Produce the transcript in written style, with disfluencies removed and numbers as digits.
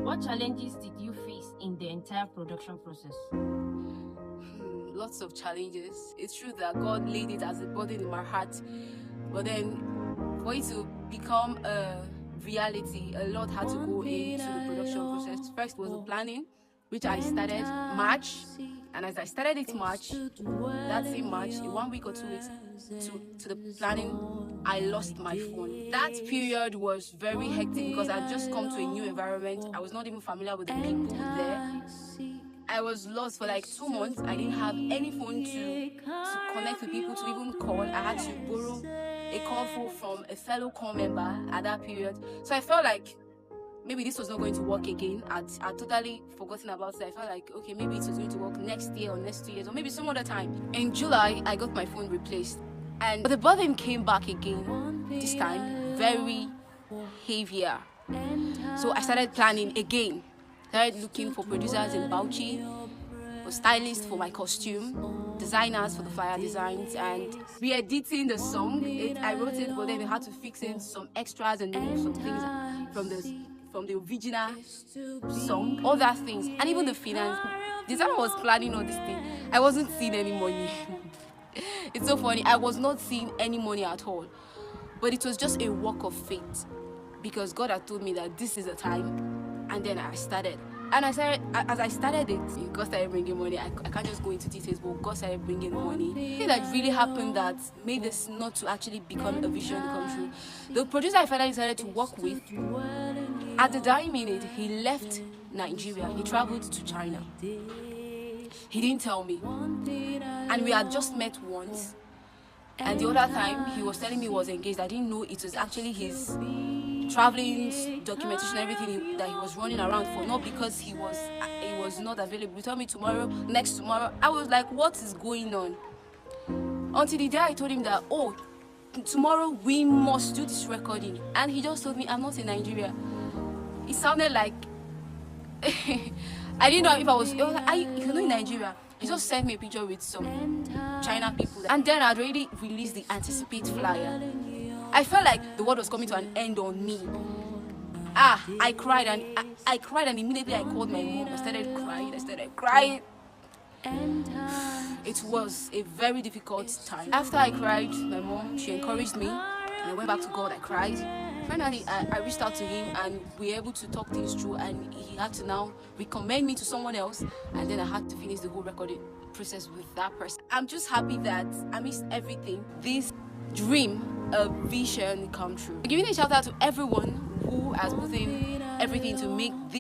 What challenges did you face in the entire production process? Lots of challenges. It's true that God laid it as a burden in my heart, but then for it to become a reality, a lot had to go into the production process. First was the planning, which I started March, and as I started it March, that same March, in 1 week or 2 weeks to the planning, I lost my phone. That period was very hectic because I had just come to a new environment. I was not even familiar with the people there. I was lost for like 2 months. I didn't have any phone to connect with people, to even call. I had to borrow a call phone from a fellow call member at that period. So I felt like maybe this was not going to work again. I'd totally forgotten about it. I felt like, okay, maybe it was going to work next year or next 2 years or maybe some other time. In July, I got my phone replaced. And the burden came back again, this time very heavier. So I started planning again. Started looking for producers in Bauchi, for stylists for my costume, designers for the flyer designs, and re-editing the song. I wrote it, but then we had to fix in some extras and remove some things from the original song, other things, and even the finance. The time I was planning all this thing, I wasn't seeing any money. It's so funny. I was not seeing any money at all, but it was just a walk of faith because God had told me that this is the time. And then I started. And as I started it, God started bringing money. I can't just go into details, but God started bringing money. The thing that really happened that made this not to actually become a vision come true. The producer I finally decided to work with, at the dying minute, he left Nigeria. He traveled to China. He didn't tell me. And we had just met once. And the other time, he was telling me he was engaged. I didn't know it was actually his traveling, documentation, everything that he was running around for, not because he was not available. He told me tomorrow, next tomorrow. I was like, what is going on? Until the day I told him that, oh, tomorrow we must do this recording. And he just told me, I'm not in Nigeria. It sounded like I didn't know if I was if you're not in Nigeria. He just sent me a picture with some China people, and then I'd already released the Anticipate flyer. I felt like the world was coming to an end on me. I cried and immediately I called my mom. I started crying. It was a very difficult time. After I cried, my mom, she encouraged me, and I went back to God. I cried. Finally, I reached out to him and we were able to talk things through, and he had to now recommend me to someone else, and then I had to finish the whole recording process with that person. I'm just happy that amidst everything, this dream, a vision come true. Giving a shout out to everyone who has put in everything to make this